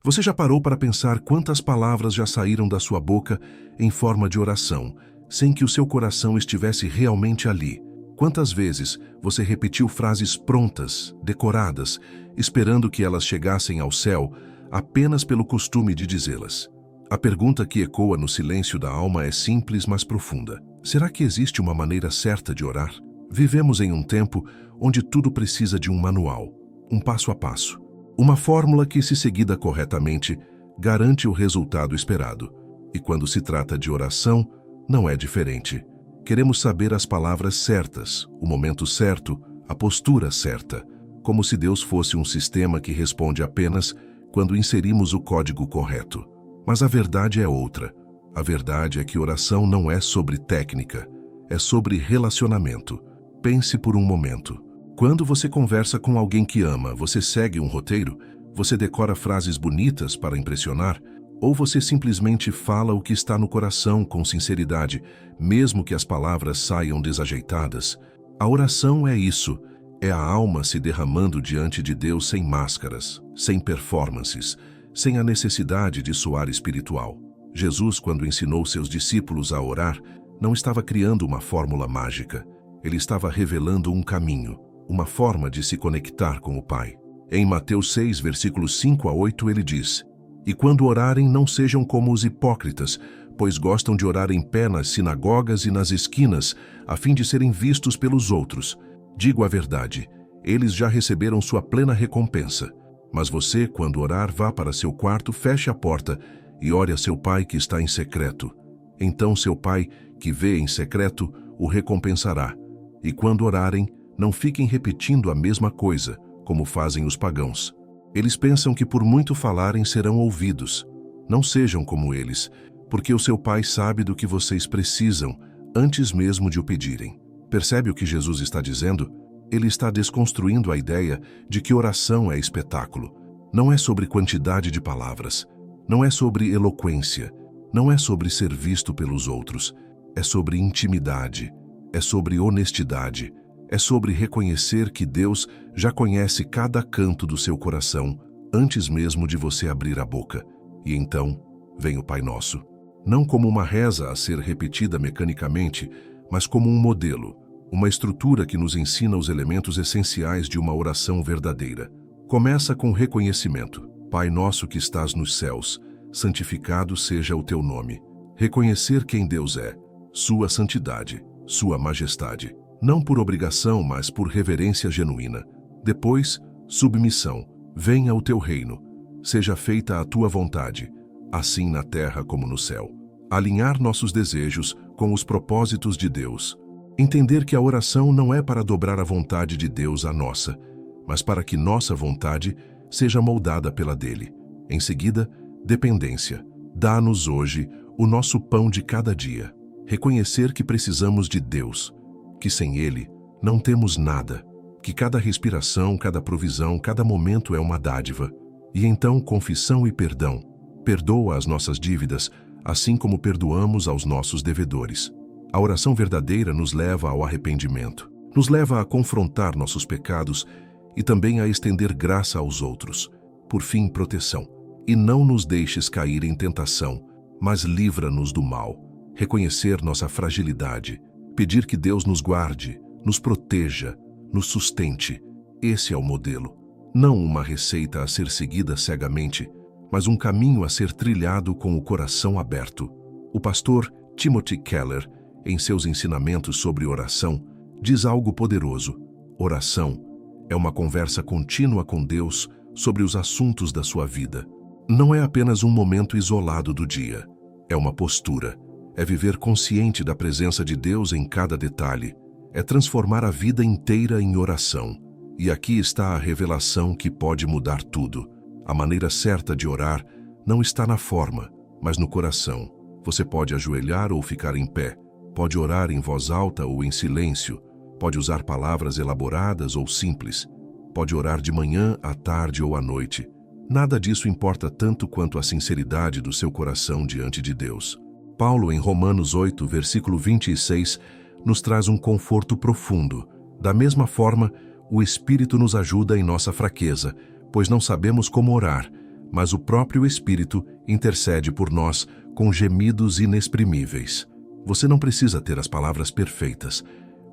Você já parou para pensar quantas palavras já saíram da sua boca em forma de oração, sem que o seu coração estivesse realmente ali? Quantas vezes você repetiu frases prontas, decoradas, esperando que elas chegassem ao céu apenas pelo costume de dizê-las? A pergunta que ecoa no silêncio da alma é simples, mas profunda. Será que existe uma maneira certa de orar? Vivemos em um tempo onde tudo precisa de um manual, um passo a passo. Uma fórmula que, se seguida corretamente, garante o resultado esperado. E quando se trata de oração, não é diferente. Queremos saber as palavras certas, o momento certo, a postura certa, como se Deus fosse um sistema que responde apenas quando inserimos o código correto. Mas a verdade é outra. A verdade é que oração não é sobre técnica, é sobre relacionamento. Pense por um momento. Quando você conversa com alguém que ama, você segue um roteiro? Você decora frases bonitas para impressionar? Ou você simplesmente fala o que está no coração com sinceridade, mesmo que as palavras saiam desajeitadas? A oração é isso, é a alma se derramando diante de Deus sem máscaras, sem performances, sem a necessidade de soar espiritual. Jesus, quando ensinou seus discípulos a orar, não estava criando uma fórmula mágica. Ele estava revelando um caminho, uma forma de se conectar com o Pai. Em Mateus 6, versículos 5 a 8, ele diz: "E quando orarem, não sejam como os hipócritas, pois gostam de orar em pé nas sinagogas e nas esquinas, a fim de serem vistos pelos outros. Digo a verdade, eles já receberam sua plena recompensa. Mas você, quando orar, vá para seu quarto, feche a porta e ore a seu Pai que está em secreto. Então seu Pai, que vê em secreto, o recompensará. E quando orarem, não fiquem repetindo a mesma coisa, como fazem os pagãos. Eles pensam que por muito falarem serão ouvidos. Não sejam como eles, porque o seu Pai sabe do que vocês precisam, antes mesmo de o pedirem." Percebe o que Jesus está dizendo? Ele está desconstruindo a ideia de que oração é espetáculo. Não é sobre quantidade de palavras, não é sobre eloquência, não é sobre ser visto pelos outros. É sobre intimidade, é sobre honestidade, é sobre reconhecer que Deus já conhece cada canto do seu coração antes mesmo de você abrir a boca. E então vem o Pai Nosso. Não como uma reza a ser repetida mecanicamente, mas como um modelo, uma estrutura que nos ensina os elementos essenciais de uma oração verdadeira. Começa com reconhecimento. Pai nosso que estás nos céus, santificado seja o teu nome. Reconhecer quem Deus é, sua santidade, sua majestade. Não por obrigação, mas por reverência genuína. Depois, submissão. Venha o teu reino. Seja feita a tua vontade, assim na terra como no céu. Alinhar nossos desejos com os propósitos de Deus. Entender que a oração não é para dobrar a vontade de Deus à nossa, mas para que nossa vontade seja moldada pela dele. Em seguida, dependência. Dá-nos hoje o nosso pão de cada dia. Reconhecer que precisamos de Deus, que sem Ele não temos nada, que cada respiração, cada provisão, cada momento é uma dádiva. E então confissão e perdão. Perdoa as nossas dívidas, assim como perdoamos aos nossos devedores. A oração verdadeira nos leva ao arrependimento, nos leva a confrontar nossos pecados e também a estender graça aos outros. Por fim, proteção. E não nos deixes cair em tentação, mas livra-nos do mal. Reconhecer nossa fragilidade, pedir que Deus nos guarde, nos proteja, nos sustente. Esse é o modelo. Não uma receita a ser seguida cegamente, mas um caminho a ser trilhado com o coração aberto. O pastor Timothy Keller, em seus ensinamentos sobre oração, diz algo poderoso. Oração é uma conversa contínua com Deus sobre os assuntos da sua vida. Não é apenas um momento isolado do dia. É uma postura. É viver consciente da presença de Deus em cada detalhe. É transformar a vida inteira em oração. E aqui está a revelação que pode mudar tudo. A maneira certa de orar não está na forma, mas no coração. Você pode ajoelhar ou ficar em pé. Pode orar em voz alta ou em silêncio. Pode usar palavras elaboradas ou simples. Pode orar de manhã, à tarde ou à noite. Nada disso importa tanto quanto a sinceridade do seu coração diante de Deus. Paulo, em Romanos 8, versículo 26, nos traz um conforto profundo. Da mesma forma, o Espírito nos ajuda em nossa fraqueza, pois não sabemos como orar, mas o próprio Espírito intercede por nós com gemidos inexprimíveis. Você não precisa ter as palavras perfeitas.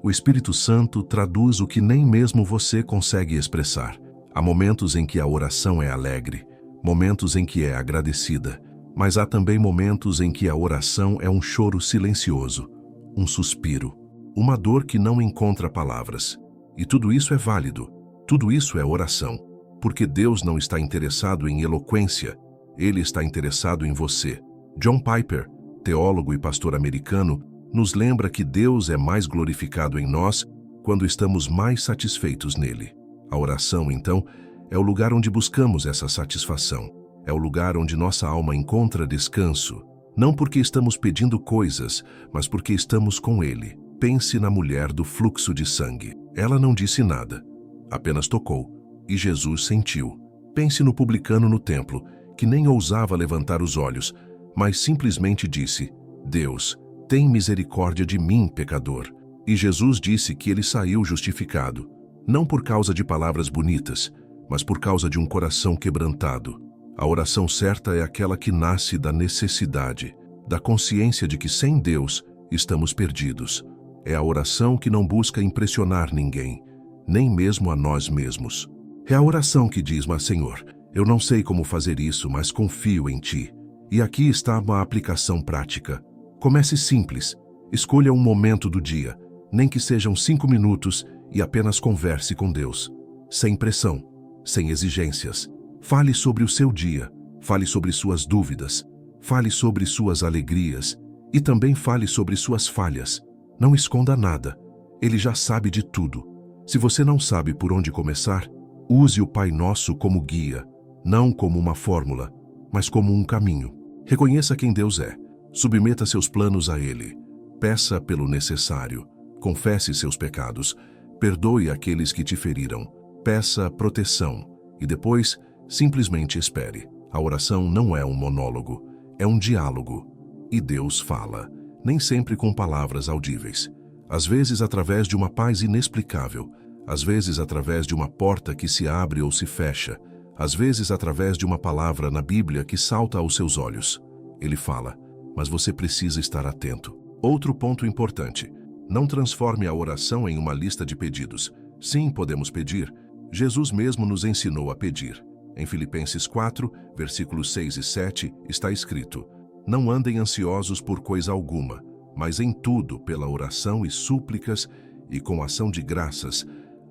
O Espírito Santo traduz o que nem mesmo você consegue expressar. Há momentos em que a oração é alegre, momentos em que é agradecida, mas há também momentos em que a oração é um choro silencioso, um suspiro, uma dor que não encontra palavras. E tudo isso é válido, tudo isso é oração, porque Deus não está interessado em eloquência, Ele está interessado em você. John Piper, teólogo e pastor americano, nos lembra que Deus é mais glorificado em nós quando estamos mais satisfeitos nele. A oração, então, é o lugar onde buscamos essa satisfação. É o lugar onde nossa alma encontra descanso, não porque estamos pedindo coisas, mas porque estamos com Ele. Pense na mulher do fluxo de sangue. Ela não disse nada, apenas tocou, e Jesus sentiu. Pense no publicano no templo, que nem ousava levantar os olhos, mas simplesmente disse: Deus, tem misericórdia de mim, pecador. E Jesus disse que ele saiu justificado, não por causa de palavras bonitas, mas por causa de um coração quebrantado. A oração certa é aquela que nasce da necessidade, da consciência de que sem Deus estamos perdidos. É a oração que não busca impressionar ninguém, nem mesmo a nós mesmos. É a oração que diz: Mas, Senhor, eu não sei como fazer isso, mas confio em Ti. E aqui está uma aplicação prática. Comece simples. Escolha um momento do dia, nem que sejam 5 minutos, e apenas converse com Deus. Sem pressão, sem exigências. Fale sobre o seu dia, fale sobre suas dúvidas, fale sobre suas alegrias e também fale sobre suas falhas. Não esconda nada. Ele já sabe de tudo. Se você não sabe por onde começar, use o Pai Nosso como guia, não como uma fórmula, mas como um caminho. Reconheça quem Deus é. Submeta seus planos a Ele. Peça pelo necessário. Confesse seus pecados. Perdoe aqueles que te feriram. Peça proteção. E depois, simplesmente espere. A oração não é um monólogo, é um diálogo. E Deus fala, nem sempre com palavras audíveis. Às vezes através de uma paz inexplicável, às vezes através de uma porta que se abre ou se fecha, às vezes através de uma palavra na Bíblia que salta aos seus olhos. Ele fala, mas você precisa estar atento. Outro ponto importante: não transforme a oração em uma lista de pedidos. Sim, podemos pedir. Jesus mesmo nos ensinou a pedir. Em Filipenses 4, versículos 6 e 7, está escrito: Não andem ansiosos por coisa alguma, mas em tudo, pela oração e súplicas e com ação de graças,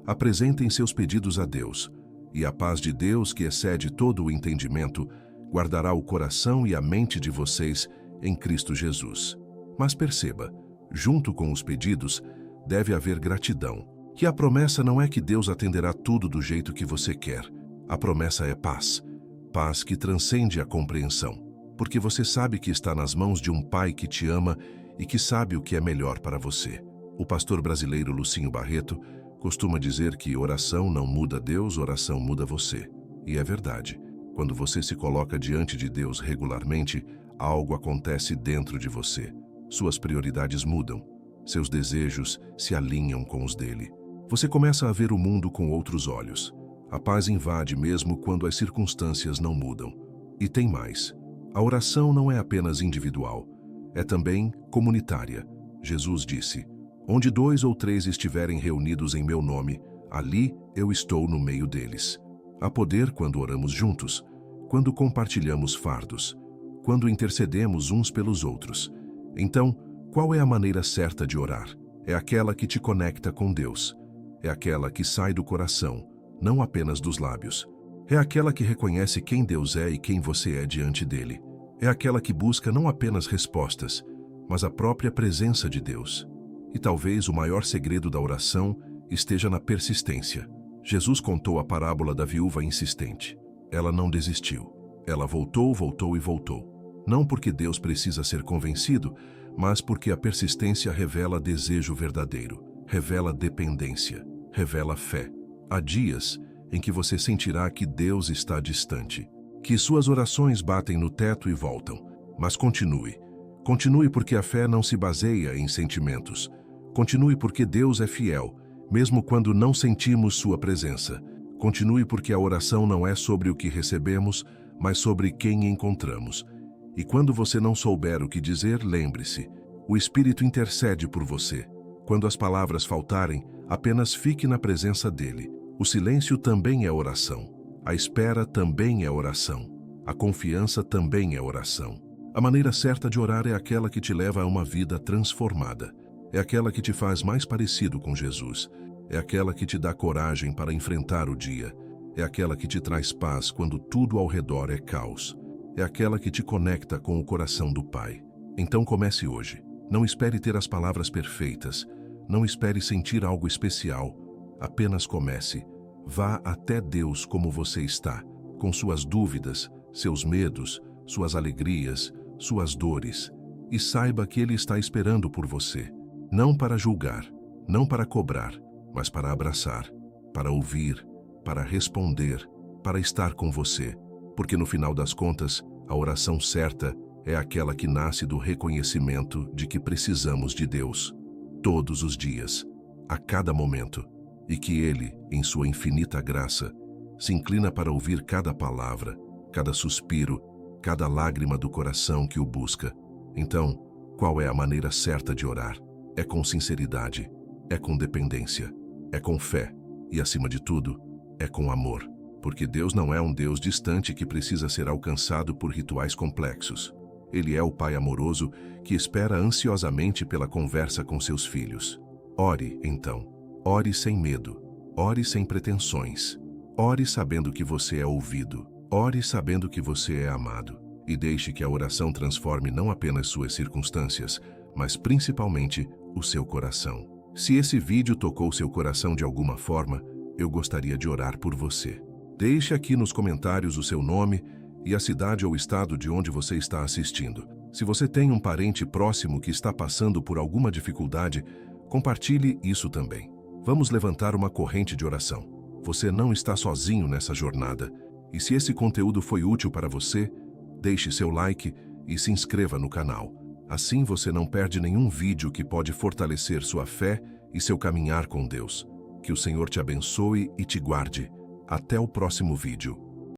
apresentem seus pedidos a Deus. E a paz de Deus, que excede todo o entendimento, guardará o coração e a mente de vocês em Cristo Jesus. Mas perceba, junto com os pedidos, deve haver gratidão. Que a promessa não é que Deus atenderá tudo do jeito que você quer. A promessa é paz. Paz que transcende a compreensão. Porque você sabe que está nas mãos de um Pai que te ama e que sabe o que é melhor para você. O pastor brasileiro Lucinho Barreto costuma dizer que oração não muda Deus, oração muda você. E é verdade. Quando você se coloca diante de Deus regularmente, algo acontece dentro de você. Suas prioridades mudam. Seus desejos se alinham com os dele. Você começa a ver o mundo com outros olhos. A paz invade mesmo quando as circunstâncias não mudam. E tem mais. A oração não é apenas individual, é também comunitária. Jesus disse: Onde 2 ou 3 estiverem reunidos em meu nome, ali eu estou no meio deles. Há poder quando oramos juntos, quando compartilhamos fardos, quando intercedemos uns pelos outros. Então, qual é a maneira certa de orar? É aquela que te conecta com Deus. É aquela que sai do coração, não apenas dos lábios. É aquela que reconhece quem Deus é e quem você é diante dele. É aquela que busca não apenas respostas, mas a própria presença de Deus. E talvez o maior segredo da oração esteja na persistência. Jesus contou a parábola da viúva insistente. Ela não desistiu. Ela voltou, voltou e voltou. Não porque Deus precisa ser convencido, mas porque a persistência revela desejo verdadeiro, revela dependência, revela fé. Há dias em que você sentirá que Deus está distante, que suas orações batem no teto e voltam. Mas continue. Continue porque a fé não se baseia em sentimentos. Continue porque Deus é fiel, mesmo quando não sentimos sua presença. Continue porque a oração não é sobre o que recebemos, mas sobre quem encontramos. E quando você não souber o que dizer, lembre-se, o Espírito intercede por você. Quando as palavras faltarem, apenas fique na presença dele. O silêncio também é oração. A espera também é oração. A confiança também é oração. A maneira certa de orar é aquela que te leva a uma vida transformada. É aquela que te faz mais parecido com Jesus. É aquela que te dá coragem para enfrentar o dia. É aquela que te traz paz quando tudo ao redor é caos. É aquela que te conecta com o coração do Pai. Então comece hoje. Não espere ter as palavras perfeitas. Não espere sentir algo especial. Apenas comece. Vá até Deus como você está, com suas dúvidas, seus medos, suas alegrias, suas dores. E saiba que Ele está esperando por você. Não para julgar, não para cobrar, mas para abraçar, para ouvir, para responder, para estar com você. Porque no final das contas, a oração certa é aquela que nasce do reconhecimento de que precisamos de Deus, todos os dias, a cada momento, e que Ele, em sua infinita graça, se inclina para ouvir cada palavra, cada suspiro, cada lágrima do coração que o busca. Então, qual é a maneira certa de orar? É com sinceridade, é com dependência, é com fé e, acima de tudo, é com amor. Porque Deus não é um Deus distante que precisa ser alcançado por rituais complexos. Ele é o Pai amoroso que espera ansiosamente pela conversa com seus filhos. Ore, então. Ore sem medo. Ore sem pretensões. Ore sabendo que você é ouvido. Ore sabendo que você é amado. E deixe que a oração transforme não apenas suas circunstâncias, mas principalmente o seu coração. Se esse vídeo tocou seu coração de alguma forma, eu gostaria de orar por você. Deixe aqui nos comentários o seu nome e a cidade ou estado de onde você está assistindo. Se você tem um parente próximo que está passando por alguma dificuldade, compartilhe isso também. Vamos levantar uma corrente de oração. Você não está sozinho nessa jornada. E se esse conteúdo foi útil para você, deixe seu like e se inscreva no canal. Assim você não perde nenhum vídeo que pode fortalecer sua fé e seu caminhar com Deus. Que o Senhor te abençoe e te guarde. Até o próximo vídeo.